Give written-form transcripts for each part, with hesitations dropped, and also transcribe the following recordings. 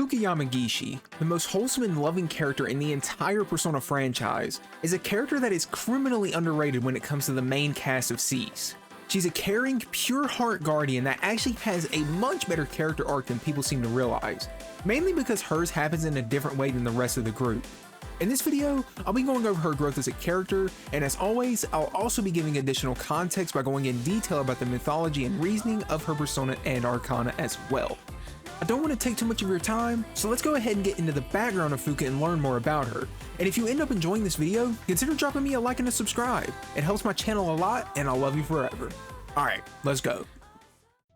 Fuuka Yamagishi, the most wholesome and loving character in the entire Persona franchise, is a character that is criminally underrated when it comes to the main cast of Cease. She's a caring, pure heart guardian that actually has a much better character arc than people seem to realize, mainly because hers happens in a different way than the rest of the group. In this video, I'll be going over her growth as a character, and as always, I'll also be giving additional context by going in detail about the mythology and reasoning of her persona and arcana as well. I don't want to take too much of your time, so let's go ahead and get into the background of Fuuka and learn more about her. And if you end up enjoying this video, consider dropping me a like and a subscribe. It helps my channel a lot, and I'll love you forever. Alright, let's go.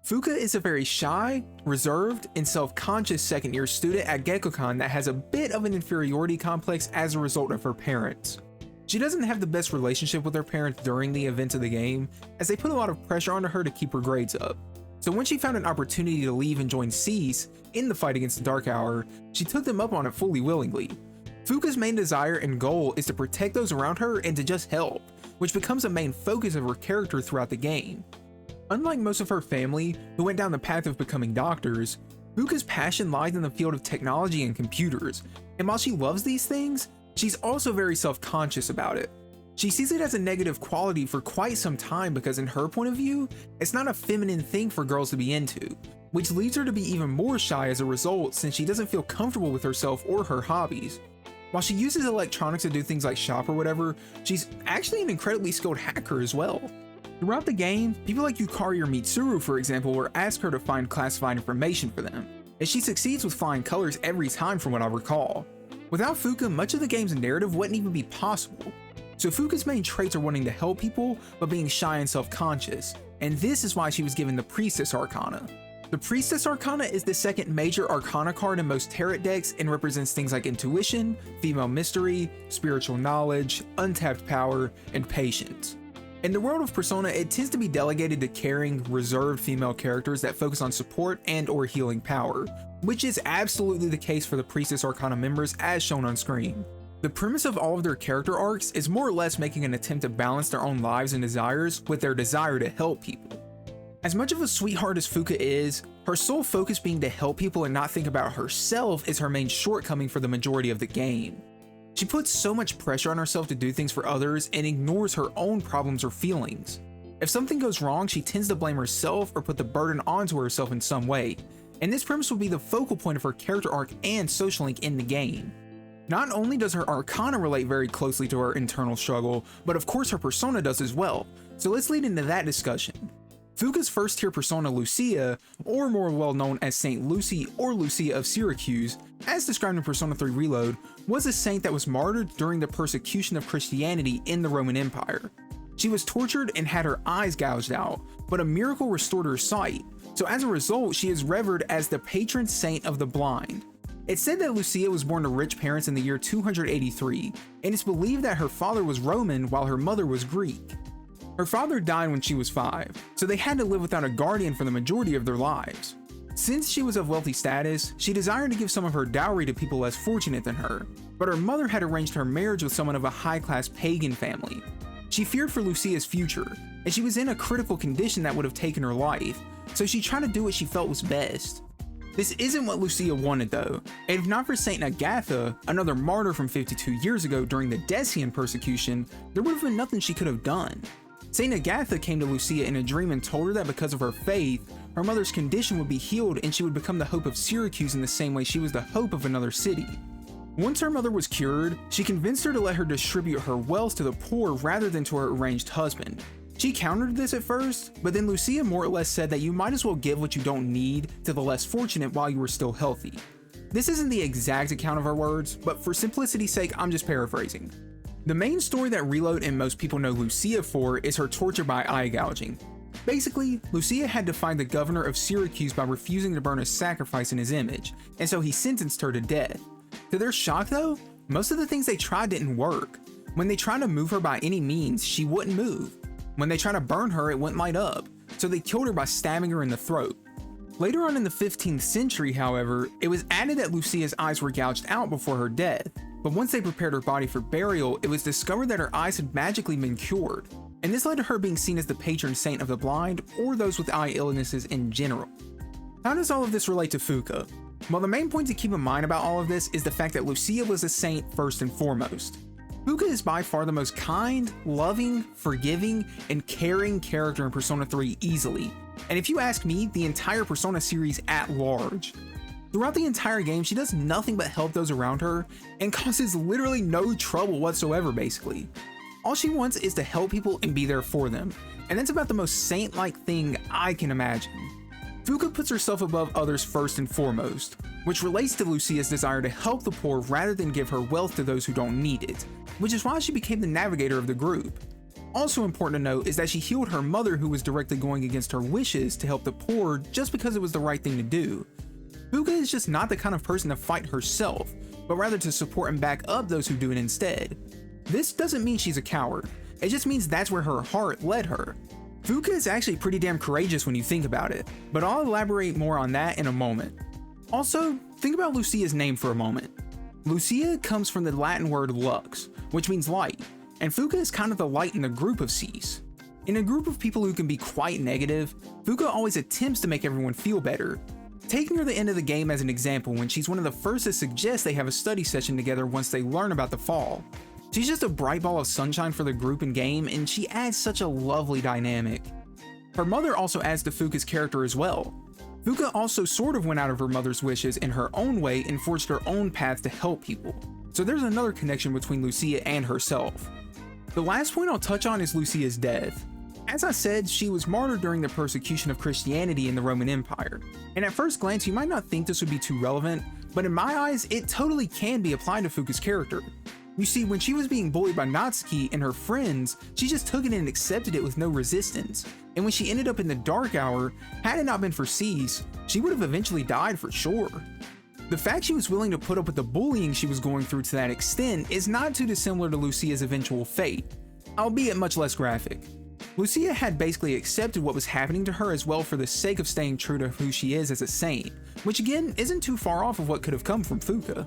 Fuuka is a very shy, reserved, and self-conscious second-year student at Gekkoukan that has a bit of an inferiority complex as a result of her parents. She doesn't have the best relationship with her parents during the events of the game, as they put a lot of pressure onto her to keep her grades up. So when she found an opportunity to leave and join Cease in the fight against the Dark Hour, she took them up on it fully willingly. Fuuka's main desire and goal is to protect those around her and to just help, which becomes a main focus of her character throughout the game. Unlike most of her family, who went down the path of becoming doctors, Fuuka's passion lies in the field of technology and computers, and while she loves these things, she's also very self-conscious about it. She sees it as a negative quality for quite some time because in her point of view, it's not a feminine thing for girls to be into, which leads her to be even more shy as a result since she doesn't feel comfortable with herself or her hobbies. While she uses electronics to do things like shop or whatever, she's actually an incredibly skilled hacker as well. Throughout the game, people like Yukari or Mitsuru, for example, will ask her to find classified information for them, and she succeeds with flying colors every time from what I recall. Without Fuuka, much of the game's narrative wouldn't even be possible. So Fuuka's main traits are wanting to help people, but being shy and self-conscious, and this is why she was given the Priestess arcana. The Priestess arcana is the second major arcana card in most tarot decks and represents things like intuition, female mystery, spiritual knowledge, untapped power, and patience. In the world of Persona, it tends to be delegated to caring, reserved female characters that focus on support and/or healing power, which is absolutely the case for the Priestess Arcana members as shown on screen. The premise of all of their character arcs is more or less making an attempt to balance their own lives and desires with their desire to help people. As much of a sweetheart as Fuuka is, her sole focus being to help people and not think about herself is her main shortcoming for the majority of the game. She puts so much pressure on herself to do things for others and ignores her own problems or feelings. If something goes wrong, she tends to blame herself or put the burden onto herself in some way, and this premise will be the focal point of her character arc and social link in the game. Not only does her arcana relate very closely to her internal struggle, but of course her persona does as well, so let's lead into that discussion. Fuuka's first tier persona Lucia, or more well known as Saint Lucy or Lucia of Syracuse, as described in Persona 3 Reload, was a saint that was martyred during the persecution of Christianity in the Roman Empire. She was tortured and had her eyes gouged out, but a miracle restored her sight, so as a result she is revered as the patron saint of the blind. It's said that Lucia was born to rich parents in the year 283, and it's believed that her father was Roman while her mother was Greek. Her father died when she was 5, so they had to live without a guardian for the majority of their lives. Since she was of wealthy status, she desired to give some of her dowry to people less fortunate than her, but her mother had arranged her marriage with someone of a high-class pagan family. She feared for Lucia's future, and she was in a critical condition that would have taken her life, so she tried to do what she felt was best. This isn't what Lucia wanted though, and if not for Saint Agatha, another martyr from 52 years ago during the Decian persecution, there would have been nothing she could have done. Saint Agatha came to Lucia in a dream and told her that because of her faith, her mother's condition would be healed and she would become the hope of Syracuse in the same way she was the hope of another city. Once her mother was cured, she convinced her to let her distribute her wealth to the poor rather than to her arranged husband. She countered this at first, but then Lucia more or less said that you might as well give what you don't need to the less fortunate while you were still healthy. This isn't the exact account of her words, but for simplicity's sake, I'm just paraphrasing. The main story that Reload and most people know Lucia for is her torture by eye gouging. Basically, Lucia had to find the governor of Syracuse by refusing to burn a sacrifice in his image, and so he sentenced her to death. To their shock though, most of the things they tried didn't work. When they tried to move her by any means, she wouldn't move. When they tried to burn her, it wouldn't light up, so they killed her by stabbing her in the throat. Later on in the 15th century, however, it was added that Lucia's eyes were gouged out before her death, but once they prepared her body for burial, it was discovered that her eyes had magically been cured, and this led to her being seen as the patron saint of the blind or those with eye illnesses in general. How does all of this relate to Fuuka? Well, the main point to keep in mind about all of this is the fact that Lucia was a saint first and foremost. Fuuka is by far the most kind, loving, forgiving, and caring character in Persona 3 easily, and if you ask me, the entire Persona series at large. Throughout the entire game, she does nothing but help those around her, and causes literally no trouble whatsoever basically. All she wants is to help people and be there for them, and that's about the most saint-like thing I can imagine. Fuuka puts herself above others first and foremost, which relates to Lucia's desire to help the poor rather than give her wealth to those who don't need it, which is why she became the navigator of the group. Also important to note is that she healed her mother who was directly going against her wishes to help the poor just because it was the right thing to do. Fuuka is just not the kind of person to fight herself, but rather to support and back up those who do it instead. This doesn't mean she's a coward, it just means that's where her heart led her. Fuuka is actually pretty damn courageous when you think about it, but I'll elaborate more on that in a moment. Also, think about Lucia's name for a moment. Lucia comes from the Latin word lux, which means light, and Fuuka is kind of the light in the group of Cs. In a group of people who can be quite negative, Fuuka always attempts to make everyone feel better. Taking her to the end of the game as an example when she's one of the first to suggest they have a study session together once they learn about the fall. She's just a bright ball of sunshine for the group and game, and she adds such a lovely dynamic. Her mother also adds to Fuuka's character as well. Fuuka also sort of went out of her mother's wishes in her own way and forged her own path to help people. So there's another connection between Lucia and herself. The last point I'll touch on is Lucia's death. As I said, she was martyred during the persecution of Christianity in the Roman Empire. And at first glance, you might not think this would be too relevant, but in my eyes, it totally can be applied to Fuuka's character. You see, when she was being bullied by Natsuki and her friends, she just took it and accepted it with no resistance. And when she ended up in the Dark Hour, had it not been for Cease, she would have eventually died for sure. The fact she was willing to put up with the bullying she was going through to that extent is not too dissimilar to Lucia's eventual fate, albeit much less graphic. Lucia had basically accepted what was happening to her as well for the sake of staying true to who she is as a saint, which again isn't too far off of what could have come from Fuuka.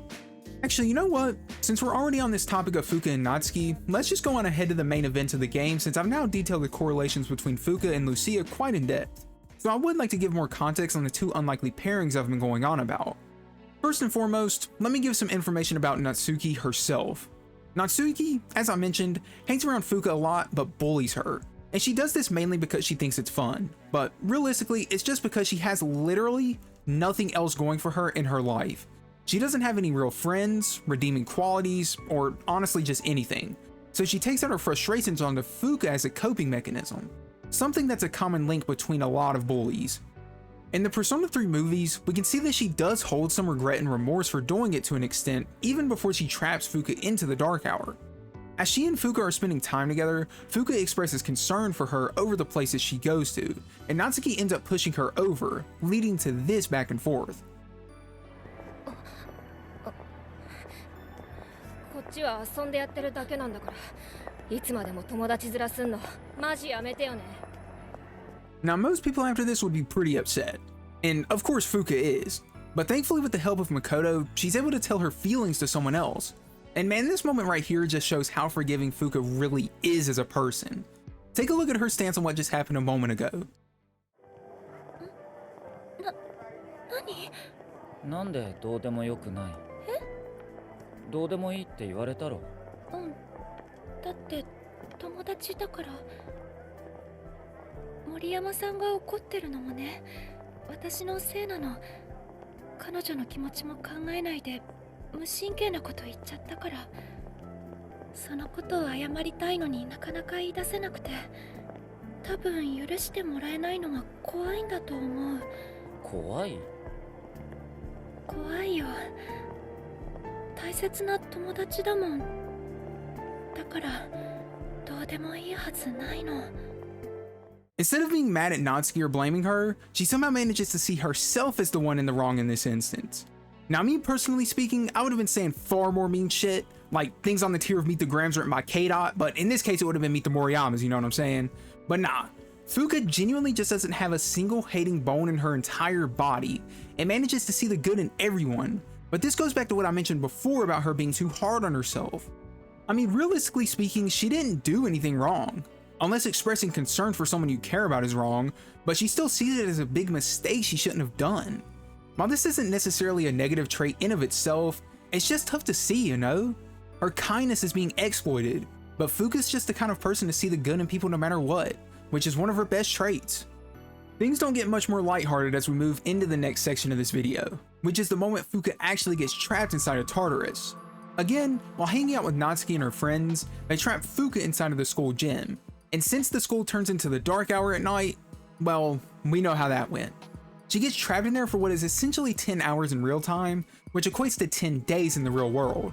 Actually, you know what? Since we're already on this topic of Fuuka and Natsuki, let's just go on ahead to the main event of the game since I've now detailed the correlations between Fuuka and Lucia quite in depth. So I would like to give more context on the two unlikely pairings I've been going on about. First and foremost, let me give some information about Natsuki herself. Natsuki, as I mentioned, hangs around Fuuka a lot but bullies her. And she does this mainly because she thinks it's fun, but realistically, it's just because she has literally nothing else going for her in her life. She doesn't have any real friends, redeeming qualities, or honestly just anything. So she takes out her frustrations onto Fuuka as a coping mechanism, something that's a common link between a lot of bullies. In the Persona 3 movies, we can see that she does hold some regret and remorse for doing it to an extent, even before she traps Fuuka into the Dark Hour. As she and Fuuka are spending time together, Fuuka expresses concern for her over the places she goes to, and Natsuki ends up pushing her over, leading to this back and forth. こっちは遊んでやってるだけなんだから、いつまでも友達面すんのマジやめてよね。Now most people after this would be pretty upset, and of course Fuuka is, but thankfully with the help of Makoto, she's able to tell her feelings to someone else. And man, this moment right here just shows how forgiving Fuuka really is as a person. Take a look at her stance on what just happened a moment ago. 何？なんでどうでもよくない？どうでもいいって言われたろ。うん。だって友達だから。森山さんが怒ってるのもね、私のせいなの。彼女の気持ちも考えないで無神経なこと言っちゃったから。そのことを謝りたいのになかなか言い出せなくて、多分許してもらえないのが怖いんだと思う。怖い？怖いよ。大切な友達だもん。だからどうでもいいはずないの。 Instead of being mad at Natsuki or blaming her, she somehow manages to see herself as the one in the wrong in this instance. Now me personally speaking, I would have been saying far more mean shit, like things on the tier of Meet the Grams written by K-Dot, but in this case it would have been Meet the Moriyamas, you know what I'm saying? But nah, Fuuka genuinely just doesn't have a single hating bone in her entire body, and manages to see the good in everyone. But this goes back to what I mentioned before about her being too hard on herself. I mean, realistically speaking, she didn't do anything wrong. Unless expressing concern for someone you care about is wrong, but she still sees it as a big mistake she shouldn't have done. While this isn't necessarily a negative trait in of itself, it's just tough to see, you know? Her kindness is being exploited, but Fuuka's just the kind of person to see the good in people no matter what, which is one of her best traits. Things don't get much more lighthearted as we move into the next section of this video, which is the moment Fuuka actually gets trapped inside of Tartarus. Again, while hanging out with Natsuki and her friends, they trap Fuuka inside of the school gym, and since the school turns into the dark hour at night, well, we know how that went. She gets trapped in there for what is essentially 10 hours in real time, which equates to 10 days in the real world.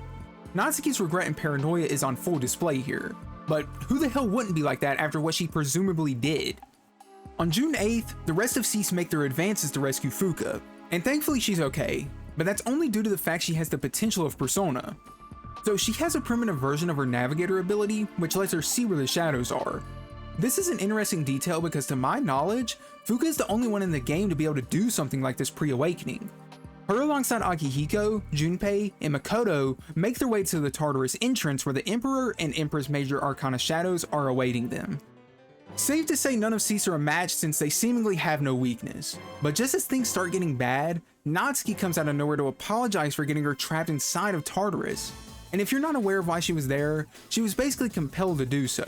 Natsuki's regret and paranoia is on full display here, but who the hell wouldn't be like that after what she presumably did? On June 8th, the rest of SEAS make their advances to rescue Fuuka, and thankfully she's okay, but that's only due to the fact she has the potential of Persona. So she has a primitive version of her Navigator ability, which lets her see where the shadows are. This is an interesting detail because to my knowledge, Fuuka is the only one in the game to be able to do something like this pre-awakening. Her alongside Akihiko, Junpei, and Makoto make their way to the Tartarus entrance where the Emperor and Empress Major Arcana shadows are awaiting them. Safe to say none of SEAS are a match since they seemingly have no weakness, but just as things start getting bad, Natsuki comes out of nowhere to apologize for getting her trapped inside of Tartarus. And if you're not aware of why she was there, she was basically compelled to do so.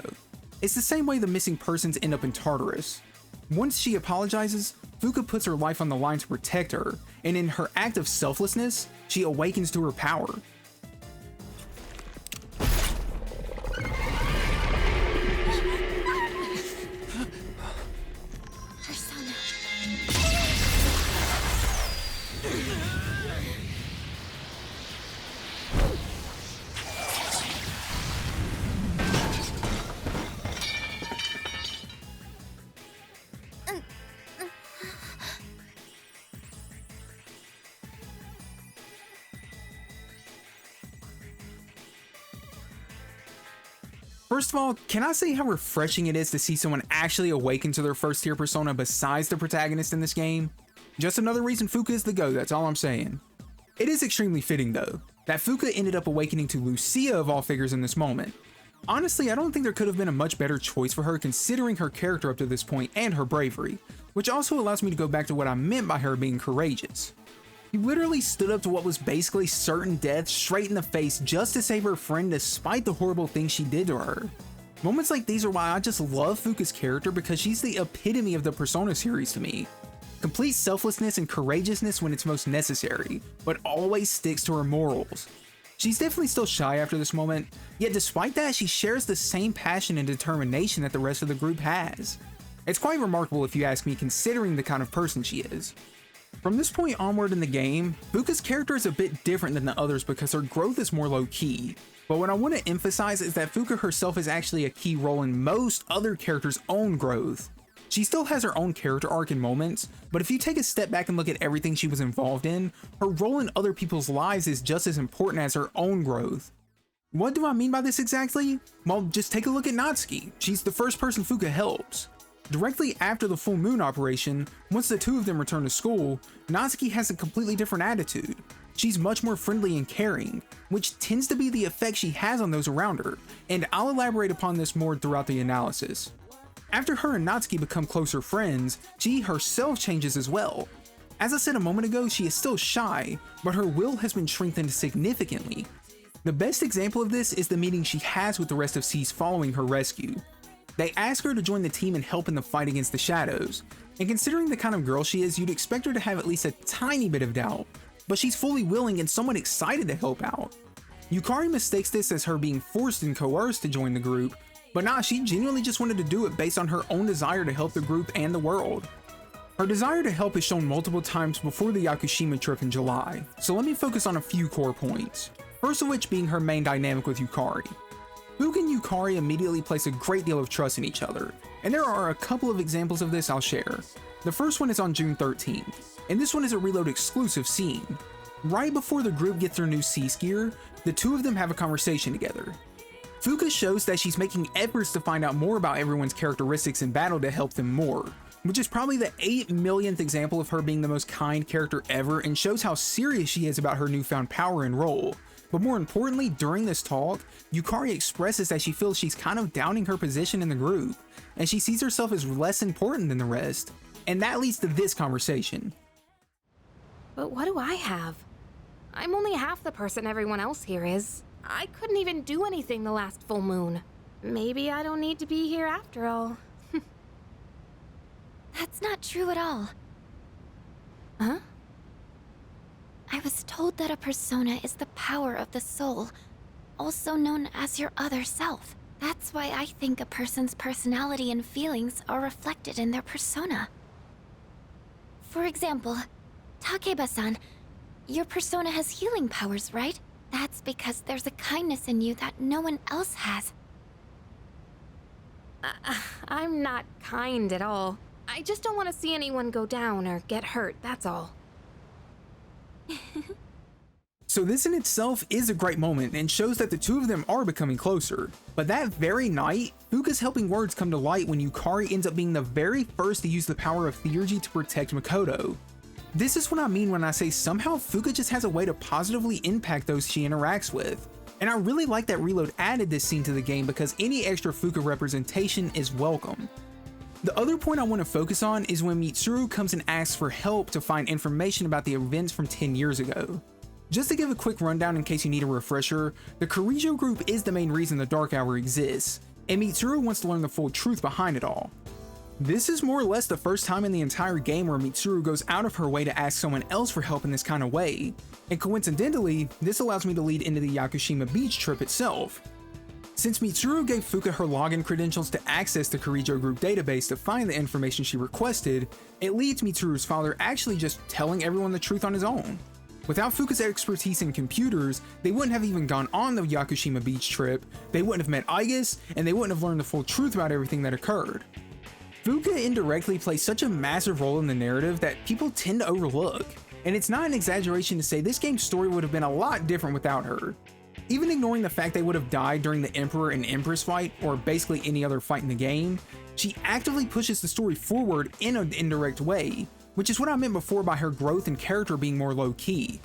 It's the same way the missing persons end up in Tartarus. Once she apologizes, Fuuka puts her life on the line to protect her, and in her act of selflessness, she awakens to her power. First of all, can I say how refreshing it is to see someone actually awaken to their first tier persona besides the protagonist in this game? Just another reason Fuuka is the GOAT, that's all I'm saying. It is extremely fitting though, that Fuuka ended up awakening to Lucia of all figures in this moment. Honestly, I don't think there could have been a much better choice for her considering her character up to this point and her bravery, which also allows me to go back to what I meant by her being courageous. She literally stood up to what was basically certain death straight in the face just to save her friend despite the horrible things she did to her. Moments like these are why I just love Fuuka's character because she's the epitome of the Persona series to me. Complete selflessness and courageousness when it's most necessary, but always sticks to her morals. She's definitely still shy after this moment, yet despite that she shares the same passion and determination that the rest of the group has. It's quite remarkable if you ask me considering the kind of person she is. From this point onward in the game, Fuuka's character is a bit different than the others because her growth is more low-key, but what I want to emphasize is that Fuuka herself is actually a key role in most other characters' own growth. She still has her own character arc and moments, but if you take a step back and look at everything she was involved in, her role in other people's lives is just as important as her own growth. What do I mean by this exactly? Well, just take a look at Natsuki. She's the first person Fuuka helps. Directly after the full moon operation, once the two of them return to school, Natsuki has a completely different attitude. She's much more friendly and caring, which tends to be the effect she has on those around her, and I'll elaborate upon this more throughout the analysis. After her and Natsuki become closer friends, she herself changes as well. As I said a moment ago, she is still shy, but her will has been strengthened significantly. The best example of this is the meeting she has with the rest of SEAS following her rescue. They ask her to join the team and help in the fight against the shadows, and considering the kind of girl she is, you'd expect her to have at least a tiny bit of doubt, but she's fully willing and somewhat excited to help out. Yukari mistakes this as her being forced and coerced to join the group, but nah, she genuinely just wanted to do it based on her own desire to help the group and the world. Her desire to help is shown multiple times before the Yakushima trip in July, so let me focus on a few core points, first of which being her main dynamic with Yukari. Fuuka and Yukari immediately place a great deal of trust in each other, and there are a couple of examples of this I'll share. The first one is on June 13th, and this one is a Reload exclusive scene. Right before the group gets their new SEAS gear, the two of them have a conversation together. Fuuka shows that she's making efforts to find out more about everyone's characteristics in battle to help them more, which is probably the 8 millionth example of her being the most kind character ever and shows how serious she is about her newfound power and role. But more importantly, during this talk, Yukari expresses that she feels she's kind of downing her position in the group, and she sees herself as less important than the rest, and that leads to this conversation. But what do I have? I'm only half the person everyone else here is. I couldn't even do anything the last full moon. Maybe I don't need to be here after all. That's not true at all. Huh? I was told that a persona is the power of the soul, also known as your other self. That's why I think a person's personality and feelings are reflected in their persona. For example, Takeba-san, your persona has healing powers, right? That's because there's a kindness in you that no one else has. I'm not kind at all. I just don't want to see anyone go down or get hurt, that's all. So this in itself is a great moment and shows that the two of them are becoming closer. But that very night, Fuuka's helping words come to light when Yukari ends up being the very first to use the power of theurgy to protect Makoto. This is what I mean when I say somehow Fuuka just has a way to positively impact those she interacts with. And I really like that Reload added this scene to the game because any extra Fuuka representation is welcome. The other point I want to focus on is when Mitsuru comes and asks for help to find information about the events from 10 years ago. Just to give a quick rundown in case you need a refresher, the Kirijo group is the main reason the Dark Hour exists, and Mitsuru wants to learn the full truth behind it all. This is more or less the first time in the entire game where Mitsuru goes out of her way to ask someone else for help in this kind of way, and coincidentally, this allows me to lead into the Yakushima beach trip itself. Since Mitsuru gave Fuuka her login credentials to access the Kirijo group database to find the information she requested, it leads Mitsuru's father actually just telling everyone the truth on his own. Without Fuuka's expertise in computers, they wouldn't have even gone on the Yakushima beach trip, they wouldn't have met Aigis, and they wouldn't have learned the full truth about everything that occurred. Fuuka indirectly plays such a massive role in the narrative that people tend to overlook, and it's not an exaggeration to say this game's story would have been a lot different without her. Even ignoring the fact they would have died during the Emperor and Empress fight, or basically any other fight in the game, she actively pushes the story forward in an indirect way, which is what I meant before by her growth and character being more low-key.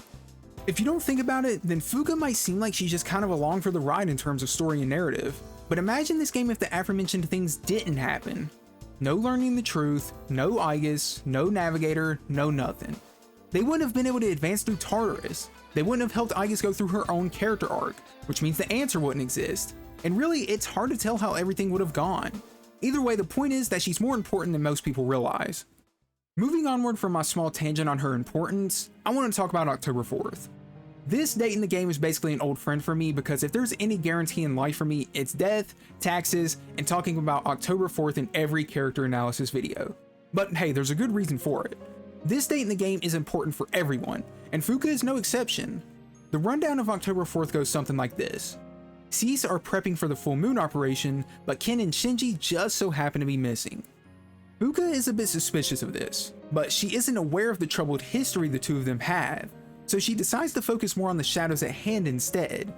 If you don't think about it, then Fuuka might seem like she's just kind of along for the ride in terms of story and narrative, but imagine this game if the aforementioned things didn't happen. No learning the truth, no Aigis, no navigator, no nothing. They wouldn't have been able to advance through Tartarus. They wouldn't have helped Aigis go through her own character arc, which means the answer wouldn't exist. And really, it's hard to tell how everything would have gone. Either way, the point is that she's more important than most people realize. Moving onward from my small tangent on her importance, I want to talk about October 4th. This date in the game is basically an old friend for me because if there's any guarantee in life for me, it's death, taxes, and talking about October 4th in every character analysis video. But hey, there's a good reason for it. This date in the game is important for everyone, and Fuuka is no exception. The rundown of October 4th goes something like this. Cease are prepping for the full moon operation, but Ken and Shinji just so happen to be missing. Fuuka is a bit suspicious of this, but she isn't aware of the troubled history the two of them have, so she decides to focus more on the shadows at hand instead.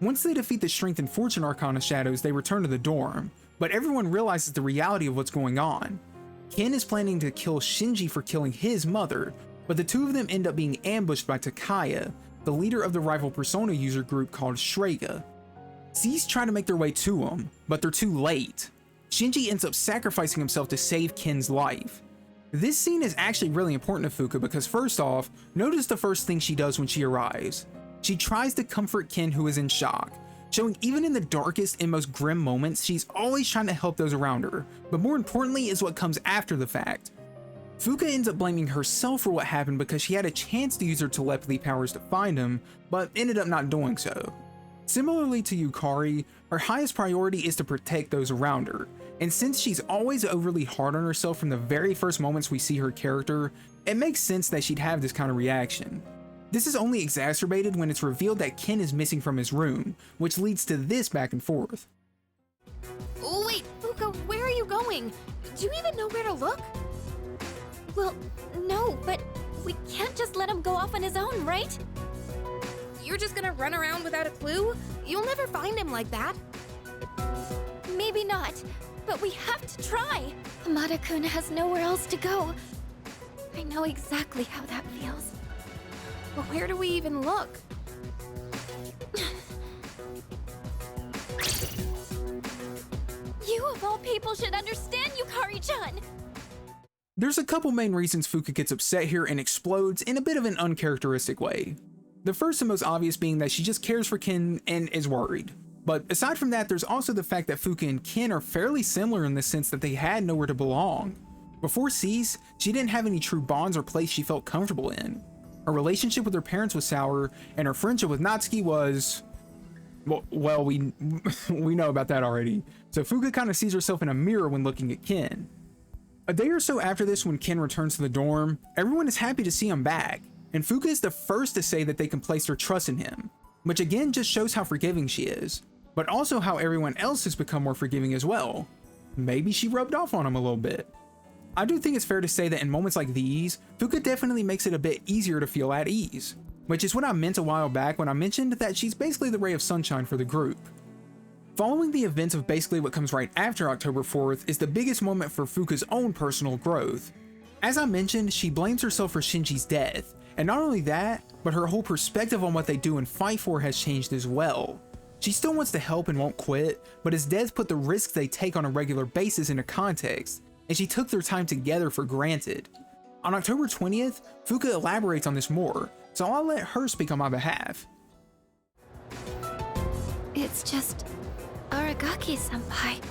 Once they defeat the Strength and Fortune Arcana shadows, they return to the dorm, but everyone realizes the reality of what's going on. Ken is planning to kill Shinji for killing his mother, but the two of them end up being ambushed by Takaya, the leader of the rival Persona user group called Shreka. Cease try to make their way to him, but they're too late. Shinji ends up sacrificing himself to save Ken's life. This scene is actually really important to Fuuka because first off, notice the first thing she does when she arrives. She tries to comfort Ken, who is in shock, showing even in the darkest and most grim moments, she's always trying to help those around her, but more importantly is what comes after the fact. Fuuka ends up blaming herself for what happened because she had a chance to use her telepathy powers to find him, but ended up not doing so. Similarly to Yukari, her highest priority is to protect those around her, and since she's always overly hard on herself from the very first moments we see her character, it makes sense that she'd have this kind of reaction. This is only exacerbated when it's revealed that Ken is missing from his room, which leads to this back and forth. Oh, wait, Fuuka, where are you going? Do you even know where to look? Well, no, but we can't just let him go off on his own, right? You're just gonna run around without a clue? You'll never find him like that. Maybe not, but we have to try. Hamada-kun has nowhere else to go. I know exactly how that feels. But where do we even look? You of all people should understand, Yukari-chan! There's a couple main reasons Fuuka gets upset here and explodes in a bit of an uncharacteristic way. The first and most obvious being that she just cares for Ken and is worried. But aside from that, there's also the fact that Fuuka and Ken are fairly similar in the sense that they had nowhere to belong. Before Cease, she didn't have any true bonds or place she felt comfortable in. Her relationship with her parents was sour, and her friendship with Natsuki was... Well, we know about that already. So Fuuka kind of sees herself in a mirror when looking at Ken. A day or so after this, when Ken returns to the dorm, everyone is happy to see him back, and Fuuka is the first to say that they can place their trust in him, which again just shows how forgiving she is, but also how everyone else has become more forgiving as well. Maybe she rubbed off on him a little bit. I do think it's fair to say that in moments like these, Fuuka definitely makes it a bit easier to feel at ease, which is what I meant a while back when I mentioned that she's basically the ray of sunshine for the group. Following the events of basically what comes right after October 4th is the biggest moment for Fuuka's own personal growth. As I mentioned, she blames herself for Shinji's death, and not only that, but her whole perspective on what they do and fight for has changed as well. She still wants to help and won't quit, but his death put the risks they take on a regular basis into context, and she took their time together for granted. On October 20th, Fuuka elaborates on this more, so I'll let her speak on my behalf. It's just Aragaki-senpai.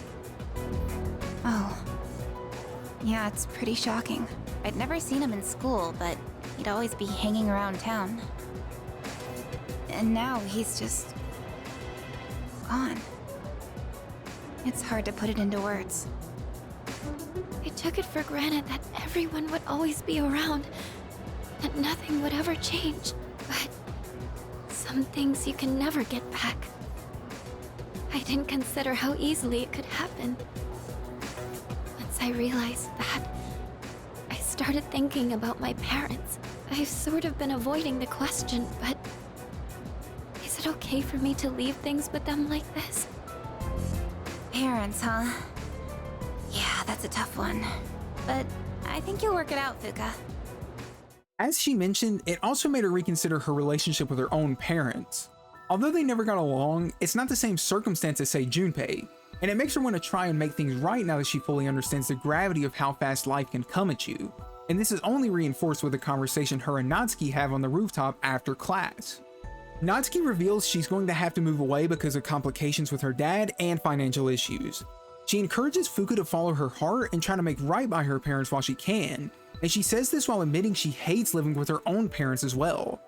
Oh. Yeah, it's pretty shocking. I'd never seen him in school, but he'd always be hanging around town. And now he's just... gone. It's hard to put it into words. I took it for granted that everyone would always be around, that nothing would ever change, but some things you can never get back. I didn't consider how easily it could happen. Once I realized that, I started thinking about my parents. I've sort of been avoiding the question, but is it okay for me to leave things with them like this? Parents, huh? Yeah, that's a tough one. But I think you'll work it out, Fuuka. As she mentioned, it also made her reconsider her relationship with her own parents. Although they never got along, it's not the same circumstance as, say, Junpei, and it makes her want to try and make things right now that she fully understands the gravity of how fast life can come at you. And this is only reinforced with the conversation her and Natsuki have on the rooftop after class. Natsuki reveals she's going to have to move away because of complications with her dad and financial issues. She encourages Fuuka to follow her heart and try to make right by her parents while she can, and she says this while admitting she hates living with her own parents as well.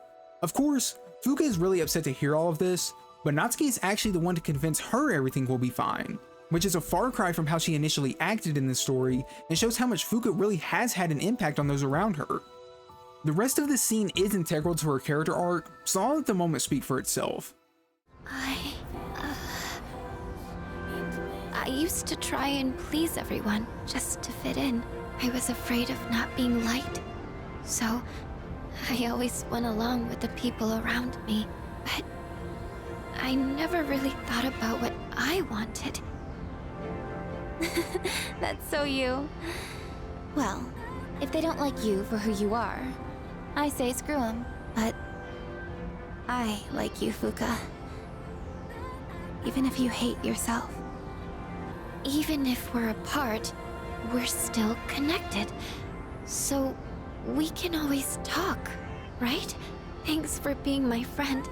Of course, Fuuka is really upset to hear all of this, but Natsuki is actually the one to convince her everything will be fine, which is a far cry from how she initially acted in this story and shows how much Fuuka really has had an impact on those around her. The rest of this scene is integral to her character arc, so I'll let the moment speak for itself. I used to try and please everyone just to fit in. I was afraid of not being liked, so I always went along with the people around me, but I never really thought about what I wanted. That's so you. Well, if they don't like you for who you are, I say screw them. But I like you, Fuuka. Even if you hate yourself. Even if we're apart, we're still connected. So we can always talk, right? Thanks for being my friend.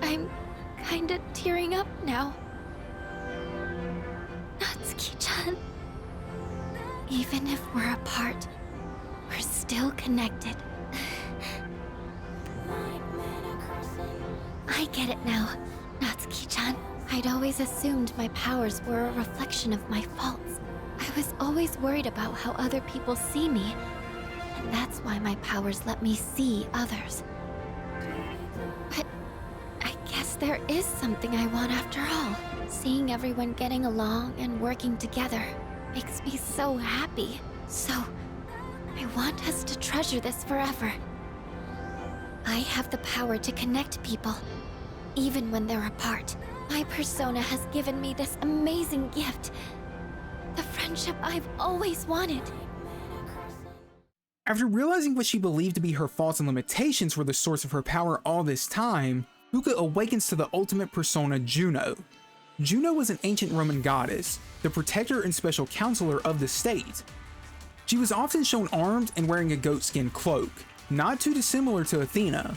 I'm kinda tearing up now. Natsuki-chan. Even if we're apart, we're still connected. I get it now, Natsuki-chan. I'd always assumed my powers were a reflection of my faults. I was always worried about how other people see me, and that's why my powers let me see others. But I guess there is something I want after all. Seeing everyone getting along and working together makes me so happy. So, I want us to treasure this forever. I have the power to connect people, even when they're apart. My persona has given me this amazing gift. The friendship I've always wanted. After realizing what she believed to be her faults and limitations were the source of her power all this time, Fuuka awakens to the ultimate persona, Juno. Juno was an ancient Roman goddess, the protector and special counselor of the state. She was often shown armed and wearing a goatskin cloak, not too dissimilar to Athena.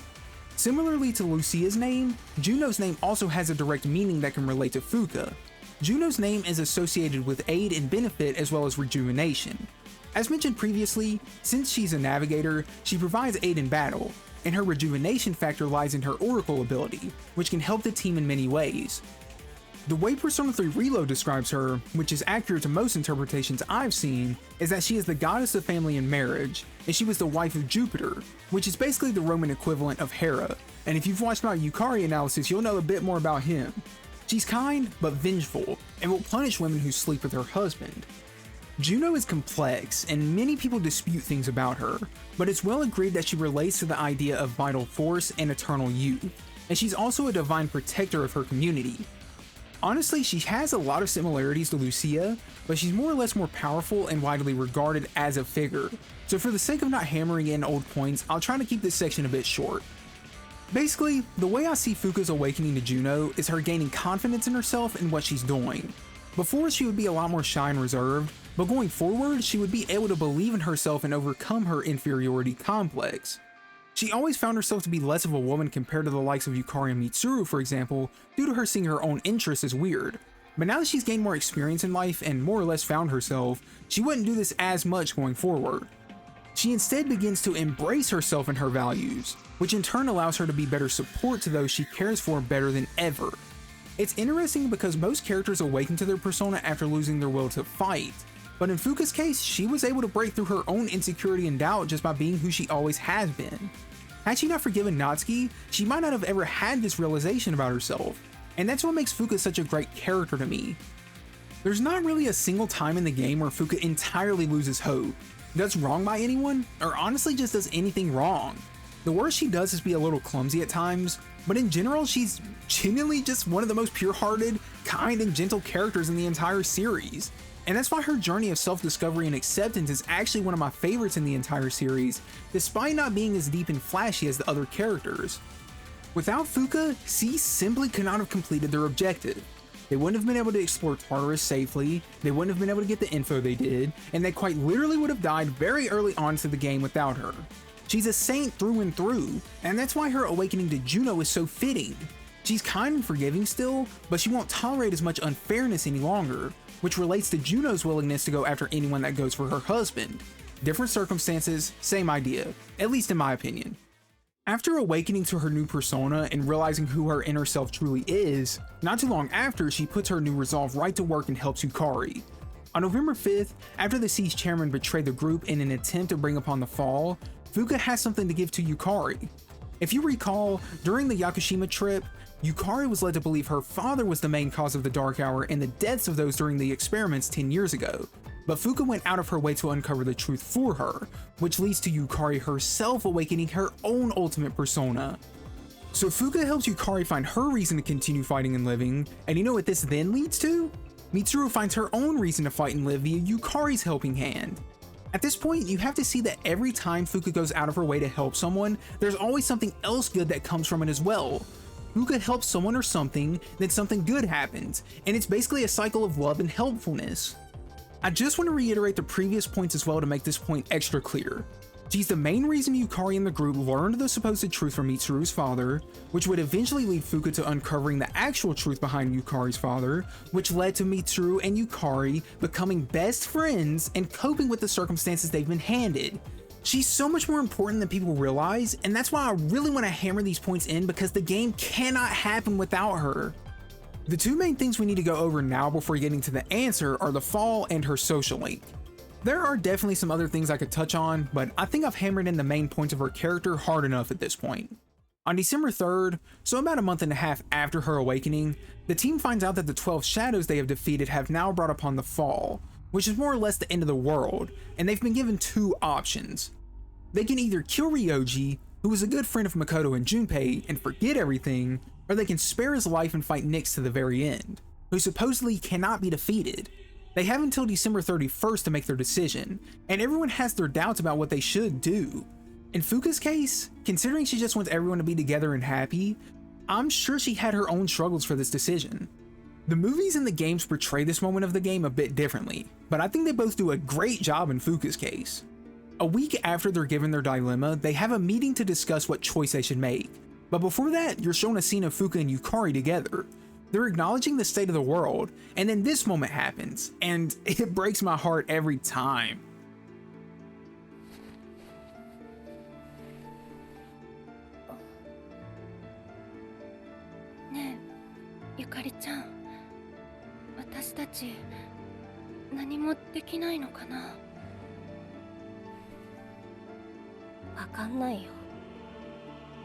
Similarly to Lucia's name, Juno's name also has a direct meaning that can relate to Fuuka. Juno's name is associated with aid and benefit as well as rejuvenation. As mentioned previously, since she's a navigator, she provides aid in battle, and her rejuvenation factor lies in her Oracle ability, which can help the team in many ways. The way Persona 3 Reload describes her, which is accurate to most interpretations I've seen, is that she is the goddess of family and marriage, and she was the wife of Jupiter, which is basically the Roman equivalent of Hera, and if you've watched my Yukari analysis, you'll know a bit more about him. She's kind, but vengeful, and will punish women who sleep with her husband. Juno is complex, and many people dispute things about her, but it's well agreed that she relates to the idea of vital force and eternal youth, and she's also a divine protector of her community. Honestly, she has a lot of similarities to Lucia, but she's more or less more powerful and widely regarded as a figure, so for the sake of not hammering in old points, I'll try to keep this section a bit short. Basically, the way I see Fuuka's awakening to Juno is her gaining confidence in herself and what she's doing. Before, she would be a lot more shy and reserved, but going forward, she would be able to believe in herself and overcome her inferiority complex. She always found herself to be less of a woman compared to the likes of Yukari and Mitsuru, for example, due to her seeing her own interests as weird. But now that she's gained more experience in life and more or less found herself, she wouldn't do this as much going forward. She instead begins to embrace herself and her values, which in turn allows her to be better support to those she cares for better than ever. It's interesting because most characters awaken to their persona after losing their will to fight, but in Fuuka's case, she was able to break through her own insecurity and doubt just by being who she always has been. Had she not forgiven Natsuki, she might not have ever had this realization about herself, and that's what makes Fuuka such a great character to me. There's not really a single time in the game where Fuuka entirely loses hope, does wrong by anyone, or honestly just does anything wrong. The worst she does is be a little clumsy at times, but in general she's genuinely just one of the most pure-hearted, kind, and gentle characters in the entire series. And that's why her journey of self-discovery and acceptance is actually one of my favorites in the entire series, despite not being as deep and flashy as the other characters. Without Fuuka, C simply could not have completed their objective. They wouldn't have been able to explore Tartarus safely, they wouldn't have been able to get the info they did, and they quite literally would have died very early on to the game without her. She's a saint through and through, and that's why her awakening to Juno is so fitting. She's kind and forgiving still, but she won't tolerate as much unfairness any longer, which relates to Juno's willingness to go after anyone that goes for her husband. Different circumstances, same idea, at least in my opinion. After awakening to her new persona and realizing who her inner self truly is, not too long after, she puts her new resolve right to work and helps Yukari. On November 5th, after the Siege chairman betrayed the group in an attempt to bring upon the fall, Fuuka has something to give to Yukari. If you recall, during the Yakushima trip, Yukari was led to believe her father was the main cause of the Dark Hour and the deaths of those during the experiments 10 years ago, but Fuuka went out of her way to uncover the truth for her, which leads to Yukari herself awakening her own ultimate persona. So Fuuka helps Yukari find her reason to continue fighting and living, and you know what this then leads to? Mitsuru finds her own reason to fight and live via Yukari's helping hand. At this point, you have to see that every time Fuuka goes out of her way to help someone, there's always something else good that comes from it as well. Fuuka helps someone or something, then something good happens, and it's basically a cycle of love and helpfulness. I just want to reiterate the previous points as well to make this point extra clear. She's the main reason Yukari and the group learned the supposed truth from Mitsuru's father, which would eventually lead Fuuka to uncovering the actual truth behind Yukari's father, which led to Mitsuru and Yukari becoming best friends and coping with the circumstances they've been handed. She's so much more important than people realize, and that's why I really want to hammer these points in because the game cannot happen without her. The two main things we need to go over now before getting to the answer are the fall and her social link. There are definitely some other things I could touch on, but I think I've hammered in the main points of her character hard enough at this point. On December 3rd, so about a month and a half after her awakening, the team finds out that the 12 shadows they have defeated have now brought upon the fall, which is more or less the end of the world, and they've been given two options. They can either kill Ryoji, who was a good friend of Makoto and Junpei, and forget everything, or they can spare his life and fight Nyx to the very end, who supposedly cannot be defeated. They have until December 31st to make their decision, and everyone has their doubts about what they should do. In Fuuka's case, considering she just wants everyone to be together and happy, I'm sure she had her own struggles for this decision. The movies and the games portray this moment of the game a bit differently, but I think they both do a great job in Fuuka's case. A week after they're given their dilemma, they have a meeting to discuss what choice they should make. But before that, you're shown a scene of Fuuka and Yukari together. They're acknowledging the state of the world, and then this moment happens, and it breaks my heart every time. Ne, Yukari-chan, 私たち何もできないのかな? わかんないよ。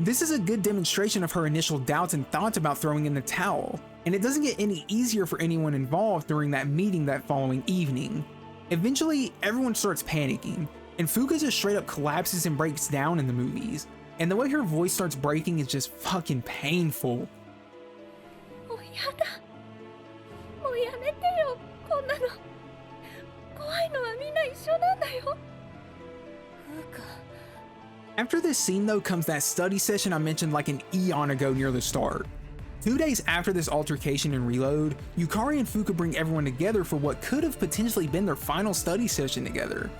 This is a good demonstration of her initial doubts and thoughts about throwing in the towel, and it doesn't get any easier for anyone involved during that meeting that following evening. Eventually, everyone starts panicking, and Fuuka just straight up collapses and breaks down in the movies, and the way her voice starts breaking is just fucking painful. もうやだ。もうやめてよ、こんなの。怖いのはみんな一緒なんだよ。Fuuka. After this scene though comes that study session I mentioned like an eon ago near the start. 2 days after this altercation and reload, Yukari and Fuuka bring everyone together for what could have potentially been their final study session together.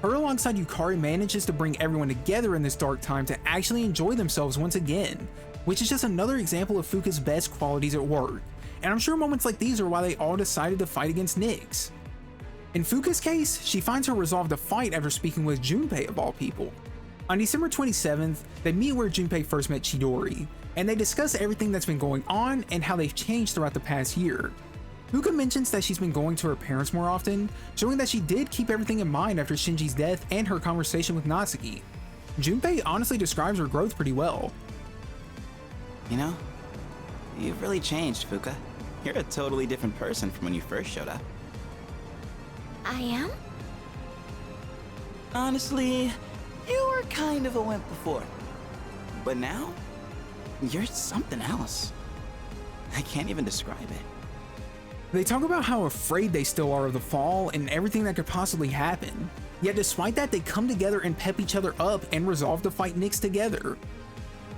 Her alongside Yukari manages to bring everyone together in this dark time to actually enjoy themselves once again, which is just another example of Fuuka's best qualities at work, and I'm sure moments like these are why they all decided to fight against Nyx. In Fuuka's case, she finds her resolve to fight after speaking with Junpei of all people. On December 27th, they meet where Junpei first met Chidori, and they discuss everything that's been going on and how they've changed throughout the past year. Fuuka mentions that she's been going to her parents more often, showing that she did keep everything in mind after Shinji's death and her conversation with Natsuki. Junpei honestly describes her growth pretty well. You know, you've really changed, Fuuka. You're a totally different person from when you first showed up. I am? Honestly, you were kind of a wimp before. But now, you're something else. I can't even describe it. They talk about how afraid they still are of the fall and everything that could possibly happen. Yet despite that, they come together and pep each other up and resolve to fight Nyx together.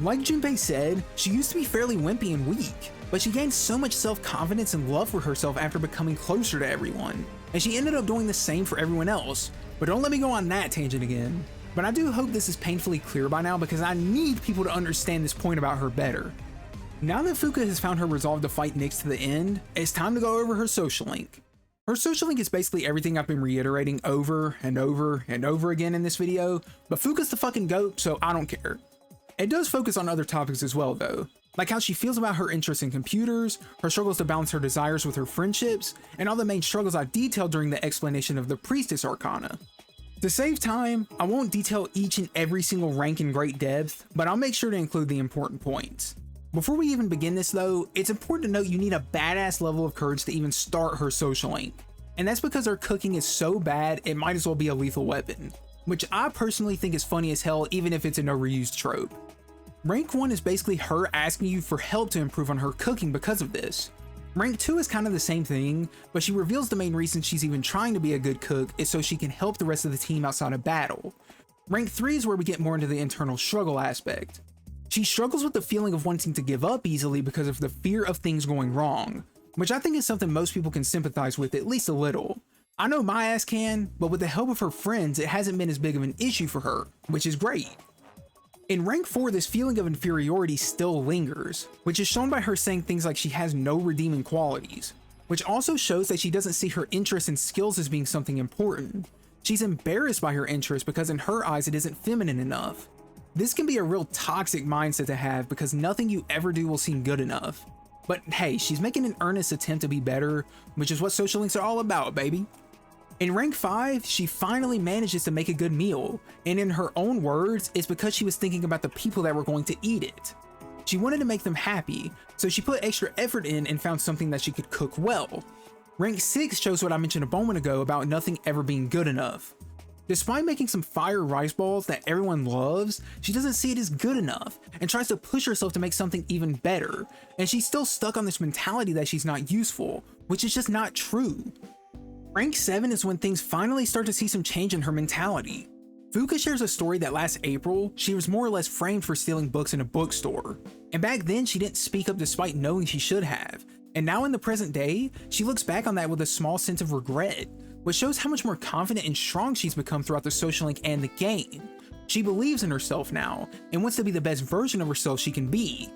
Like Junpei said, she used to be fairly wimpy and weak, but she gained so much self-confidence and love for herself after becoming closer to everyone, and she ended up doing the same for everyone else. But don't let me go on that tangent again. But I do hope this is painfully clear by now because I need people to understand this point about her better. Now that Fuuka has found her resolve to fight Nyx to the end, it's time to go over her social link. Her social link is basically everything I've been reiterating over and over and over again in this video, but Fuuka's the fucking GOAT, so I don't care. It does focus on other topics as well though, like how she feels about her interest in computers, her struggles to balance her desires with her friendships, and all the main struggles I detailed during the explanation of the Priestess arcana. To save time, I won't detail each and every single rank in great depth, but I'll make sure to include the important points. Before we even begin this though, it's important to note you need a badass level of courage to even start her social link. And that's because her cooking is so bad, it might as well be a lethal weapon, which I personally think is funny as hell even if it's an overused trope. Rank 1 is basically her asking you for help to improve on her cooking because of this. Rank 2 is kind of the same thing, but she reveals the main reason she's even trying to be a good cook is so she can help the rest of the team outside of battle. Rank 3 is where we get more into the internal struggle aspect. She struggles with the feeling of wanting to give up easily because of the fear of things going wrong, which I think is something most people can sympathize with at least a little. I know my ass can, but with the help of her friends, it hasn't been as big of an issue for her, which is great. In rank 4, this feeling of inferiority still lingers, which is shown by her saying things like she has no redeeming qualities, which also shows that she doesn't see her interests and skills as being something important. She's embarrassed by her interest because in her eyes it isn't feminine enough. This can be a real toxic mindset to have because nothing you ever do will seem good enough. But hey, she's making an earnest attempt to be better, which is what social links are all about, baby. In rank 5, she finally manages to make a good meal, and in her own words, it's because she was thinking about the people that were going to eat it. She wanted to make them happy, so she put extra effort in and found something that she could cook well. Rank 6 shows what I mentioned a moment ago about nothing ever being good enough. Despite making some fire rice balls that everyone loves, she doesn't see it as good enough and tries to push herself to make something even better, and she's still stuck on this mentality that she's not useful, which is just not true. Rank 7 is when things finally start to see some change in her mentality. Fuuka shares a story that last April, she was more or less framed for stealing books in a bookstore, and back then she didn't speak up despite knowing she should have, And now in the present day, she looks back on that with a small sense of regret, which shows how much more confident and strong she's become throughout the social link and the game. She believes in herself now, and wants to be the best version of herself she can be.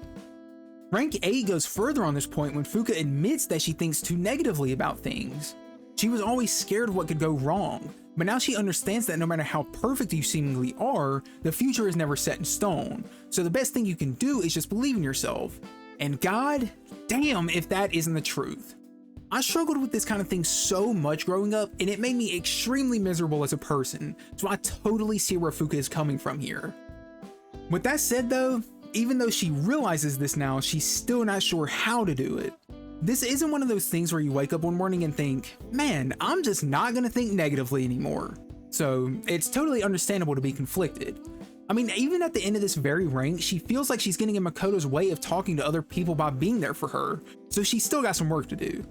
Rank 8 goes further on this point when Fuuka admits that she thinks too negatively about things. She was always scared of what could go wrong, but now she understands that no matter how perfect you seemingly are, the future is never set in stone, so the best thing you can do is just believe in yourself. And god damn if that isn't the truth. I struggled with this kind of thing so much growing up, and it made me extremely miserable as a person, so I totally see where Fuuka is coming from here. With that said though, even though she realizes this now, she's still not sure how to do it. This isn't one of those things where you wake up one morning and think, man, I'm just not gonna think negatively anymore. So it's totally understandable to be conflicted. I mean, even at the end of this very rank, she feels like she's getting in Makoto's way of talking to other people by being there for her, so she's still got some work to do.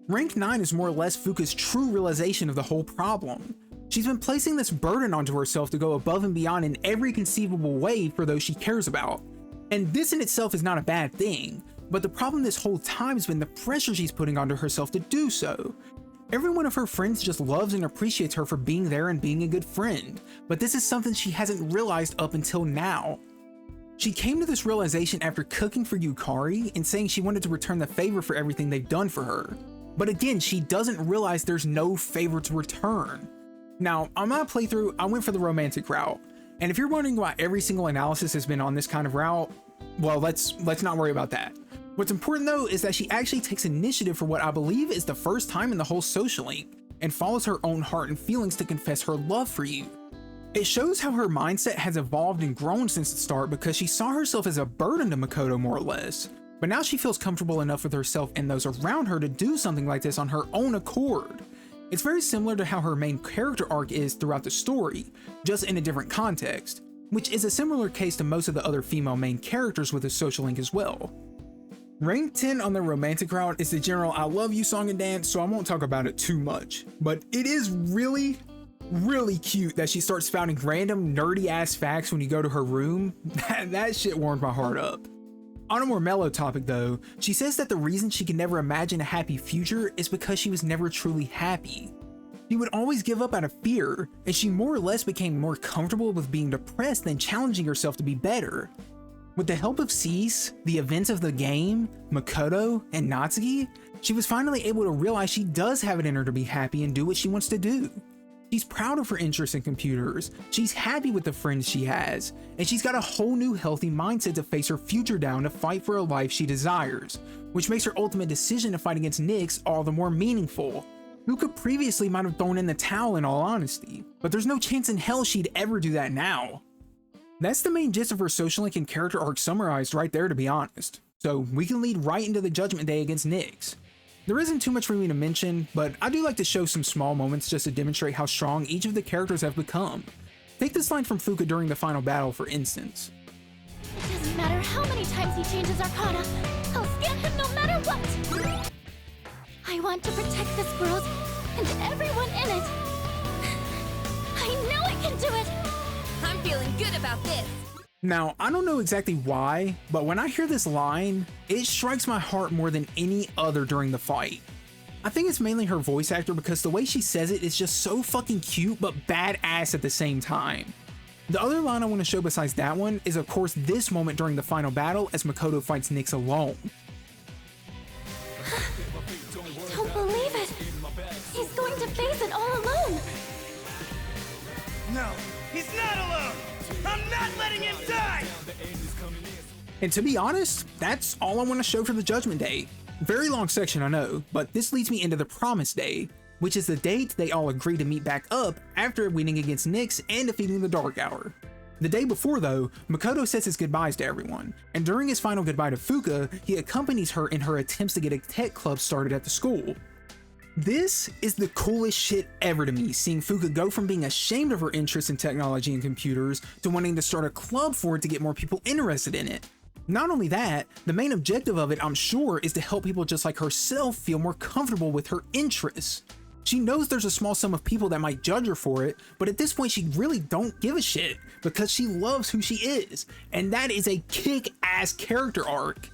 Rank 9 is more or less Fuuka's true realization of the whole problem. She's been placing this burden onto herself to go above and beyond in every conceivable way for those she cares about. And this in itself is not a bad thing, but the problem this whole time has been the pressure she's putting onto herself to do so. Every one of her friends just loves and appreciates her for being there and being a good friend, but this is something she hasn't realized up until now. She came to this realization after cooking for Yukari and saying she wanted to return the favor for everything they've done for her. But again, she doesn't realize there's no favor to return. Now, on my playthrough, I went for the romantic route, and if you're wondering why every single analysis has been on this kind of route, well, let's not worry about that. What's important though is that she actually takes initiative for what I believe is the first time in the whole social link, and follows her own heart and feelings to confess her love for you. It shows how her mindset has evolved and grown since the start because she saw herself as a burden to Makoto more or less, but now she feels comfortable enough with herself and those around her to do something like this on her own accord. It's very similar to how her main character arc is throughout the story, just in a different context, which is a similar case to most of the other female main characters with a social link as well. Rank 10 on the romantic route is the general I love you song and dance, so I won't talk about it too much, but it is really cute that she starts spouting random nerdy ass facts when you go to her room. That shit warmed my heart up. On a more mellow topic though, she says that the reason she can never imagine a happy future is because she was never truly happy. She would always give up out of fear, and she more or less became more comfortable with being depressed than challenging herself to be better. With the help of Cease, the events of the game, Makoto, and Natsuki, she was finally able to realize she does have it in her to be happy and do what she wants to do. She's proud of her interest in computers, she's happy with the friends she has, and she's got a whole new healthy mindset to face her future down to fight for a life she desires, which makes her ultimate decision to fight against Nyx all the more meaningful. Fuuka previously might have thrown in the towel in all honesty, but there's no chance in hell she'd ever do that now. That's the main gist of her social link and character arc summarized right there, to be honest, so we can lead right into the Judgment Day against Nyx. There isn't too much for me to mention, but I do like to show some small moments just to demonstrate how strong each of the characters have become. Take this line from Fuuka during the final battle for instance. It doesn't matter how many times he changes arcana, I'll scan him no matter what! I want to protect this world and everyone in it. I know I can do it! I'm feeling good about this. Now, I don't know exactly why, but when I hear this line, it strikes my heart more than any other during the fight. I think it's mainly her voice actor because the way she says it is just so fucking cute but badass at the same time. The other line I want to show besides that one is of course this moment during the final battle as Makoto fights Nyx alone. I don't believe it! He's going to face it all alone! No, he's not alone! I'm not letting him die! And to be honest, that's all I want to show for the Judgment Day. Very long section, I know, but this leads me into the Promise Day, which is the date they all agree to meet back up after winning against Nyx and defeating the Dark Hour. The day before though, Makoto says his goodbyes to everyone, and during his final goodbye to Fuuka, he accompanies her in her attempts to get a tech club started at the school. This is the coolest shit ever to me, seeing Fuuka go from being ashamed of her interest in technology and computers to wanting to start a club for it to get more people interested in it. Not only that, the main objective of it, I'm sure, is to help people just like herself feel more comfortable with her interests. She knows there's a small sum of people that might judge her for it, but at this point she really don't give a shit because she loves who she is, and that is a kick-ass character arc.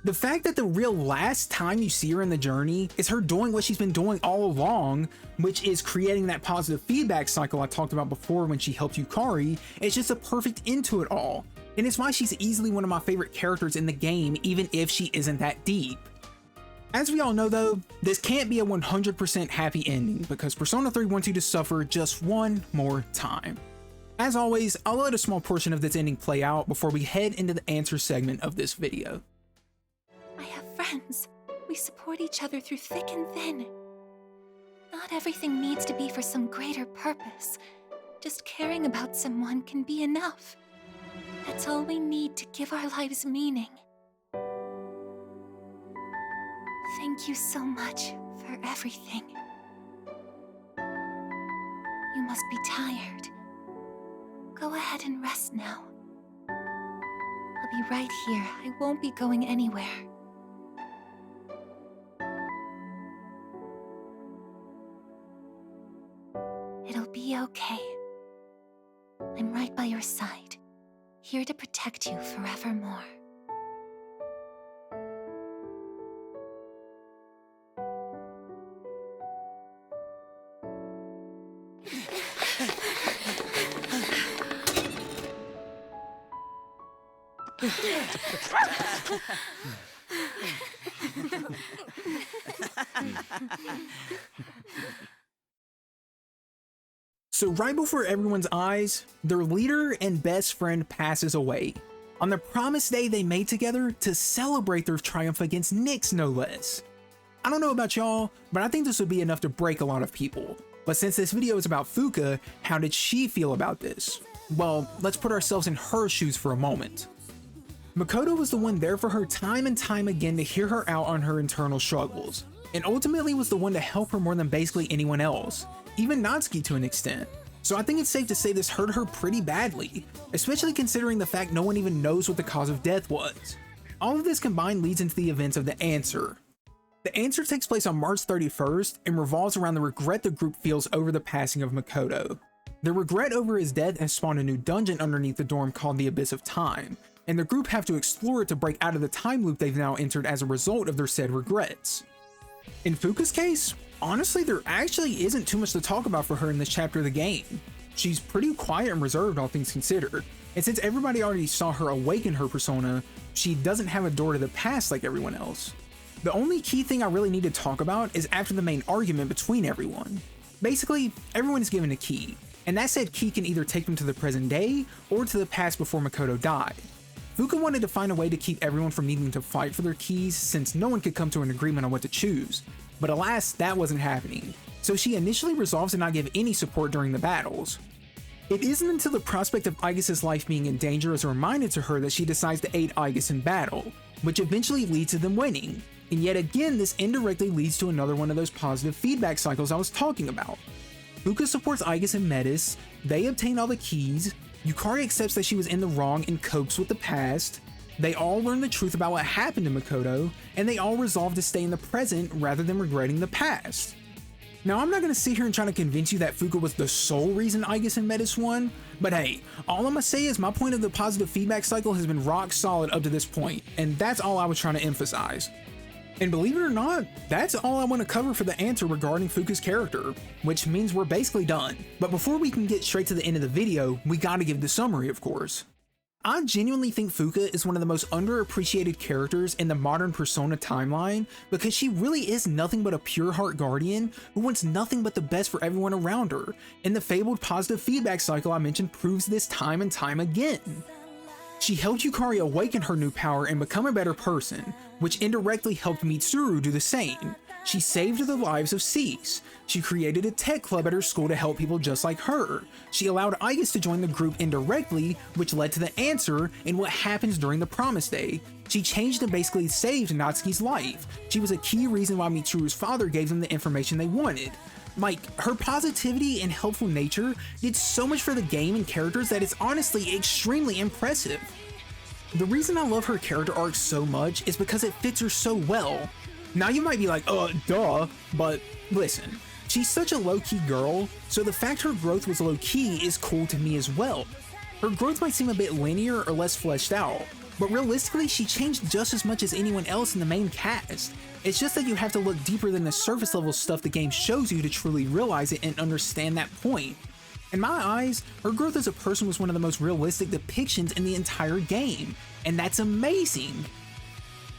The fact that the real last time you see her in the journey is her doing what she's been doing all along, which is creating that positive feedback cycle I talked about before when she helped Yukari, is just a perfect end to it all. And it's why she's easily one of my favorite characters in the game, even if she isn't that deep. As we all know though, this can't be a 100% happy ending because Persona 3 wants you to suffer just one more time. As always, I'll let a small portion of this ending play out before we head into the answer segment of this video. I have friends. We support each other through thick and thin. Not everything needs to be for some greater purpose. Just caring about someone can be enough. That's all we need to give our lives meaning. Thank you so much for everything. You must be tired. Go ahead and rest now. I'll be right here. I won't be going anywhere. It'll be okay. I'm right by your side, here to protect you forevermore. So right before everyone's eyes, their leader and best friend passes away on the promised day they made together to celebrate their triumph against Nyx, no less. I don't know about y'all, but I think this would be enough to break a lot of people. But since this video is about Fuuka, how did she feel about this? Well, let's put ourselves in her shoes for a moment. Makoto was the one there for her time and time again to hear her out on her internal struggles, and ultimately was the one to help her more than basically anyone else, even Natsuki to an extent. So I think it's safe to say this hurt her pretty badly, especially considering the fact no one even knows what the cause of death was. All of this combined leads into the events of the answer. The answer takes place on March 31st and revolves around the regret the group feels over the passing of Makoto. The regret over his death has spawned a new dungeon underneath the dorm called the Abyss of Time, and the group have to explore it to break out of the time loop they've now entered as a result of their said regrets. In Fuuka's case, honestly there actually isn't too much to talk about for her in this chapter of the game. She's pretty quiet and reserved all things considered, and since everybody already saw her awaken her persona, she doesn't have a door to the past like everyone else. The only key thing I really need to talk about is after the main argument between everyone. Basically, everyone is given a key, and that said key can either take them to the present day or to the past before Makoto died. Fuuka wanted to find a way to keep everyone from needing to fight for their keys since no one could come to an agreement on what to choose, but alas, that wasn't happening, so she initially resolves to not give any support during the battles. It isn't until the prospect of Aigis' life being in danger is reminded to her that she decides to aid Aigis in battle, which eventually leads to them winning, and yet again this indirectly leads to another one of those positive feedback cycles I was talking about. Fuuka supports Aigis and Metis, they obtain all the keys, Yukari accepts that she was in the wrong and copes with the past, they all learn the truth about what happened to Makoto, and they all resolve to stay in the present rather than regretting the past. Now I'm not going to sit here and try to convince you that Fuuka was the sole reason Aigis and Metis won, but hey, all I'm going to say is my point of the positive feedback cycle has been rock solid up to this point, and that's all I was trying to emphasize. And believe it or not, that's all I want to cover for the answer regarding Fuuka's character, which means we're basically done. But before we can get straight to the end of the video, we gotta give the summary of course. I genuinely think Fuuka is one of the most underappreciated characters in the modern Persona timeline because she really is nothing but a Pureheart guardian who wants nothing but the best for everyone around her, and the fabled positive feedback cycle I mentioned proves this time and time again. She helped Yukari awaken her new power and become a better person, which indirectly helped Mitsuru do the same. She saved the lives of Cease. She created a tech club at her school to help people just like her. She allowed Aigis to join the group indirectly, which led to the answer and what happens during the Promise Day. She changed and basically saved Natsuki's life. She was a key reason why Mitsuru's father gave them the information they wanted. Like, her positivity and helpful nature did so much for the game and characters that it's honestly extremely impressive. The reason I love her character arc so much is because it fits her so well. Now you might be like, duh, but listen, she's such a low-key girl, so the fact her growth was low-key is cool to me as well. Her growth might seem a bit linear or less fleshed out, but realistically, she changed just as much as anyone else in the main cast. It's just that you have to look deeper than the surface level stuff the game shows you to truly realize it and understand that point. In my eyes, her growth as a person was one of the most realistic depictions in the entire game, and that's amazing.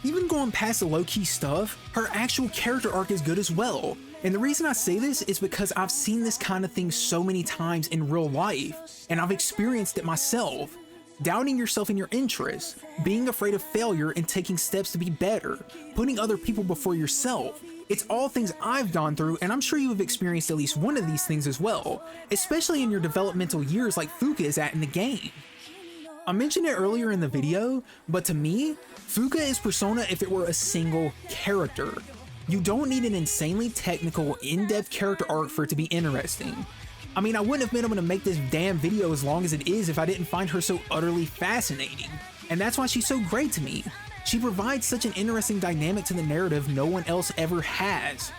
Even going past the low-key stuff, her actual character arc is good as well. And the reason I say this is because I've seen this kind of thing so many times in real life, and I've experienced it myself. Doubting yourself in your interests, being afraid of failure and taking steps to be better, putting other people before yourself. It's all things I've gone through, and I'm sure you have experienced at least one of these things as well, especially in your developmental years like Fuuka is at in the game. I mentioned it earlier in the video, but to me, Fuuka is Persona if it were a single character. You don't need an insanely technical, in-depth character arc for it to be interesting. I mean, I wouldn't have been able to make this damn video as long as it is if I didn't find her so utterly fascinating. And that's why she's so great to me. She provides such an interesting dynamic to the narrative no one else ever has.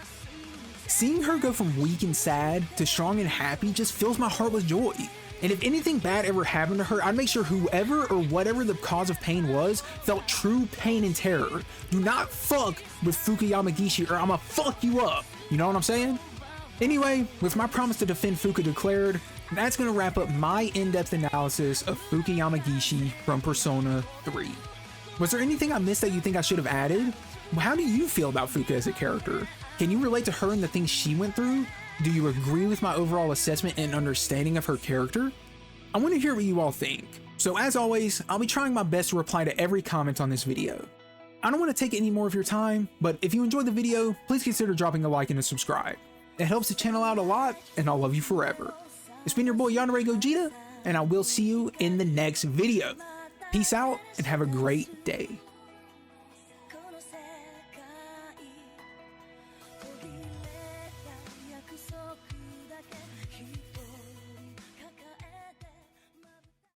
Seeing her go from weak and sad to strong and happy just fills my heart with joy. And if anything bad ever happened to her, I'd make sure whoever or whatever the cause of pain was felt true pain and terror. Do not fuck with Fuuka Yamagishi or I'ma fuck you up. You know what I'm saying? Anyway, with my promise to defend Fuuka declared, that's gonna wrap up my in-depth analysis of Fuuka Yamagishi from Persona 3. Was there anything I missed that you think I should have added? How do you feel about Fuuka as a character? Can you relate to her and the things she went through? Do you agree with my overall assessment and understanding of her character? I want to hear what you all think. So as always, I'll be trying my best to reply to every comment on this video. I don't want to take any more of your time, but if you enjoyed the video, please consider dropping a like and a subscribe. It helps the channel out a lot, and I'll love you forever. It's been your boy Yandere Gogeta, and I will see you in the next video. Peace out, and have a great day.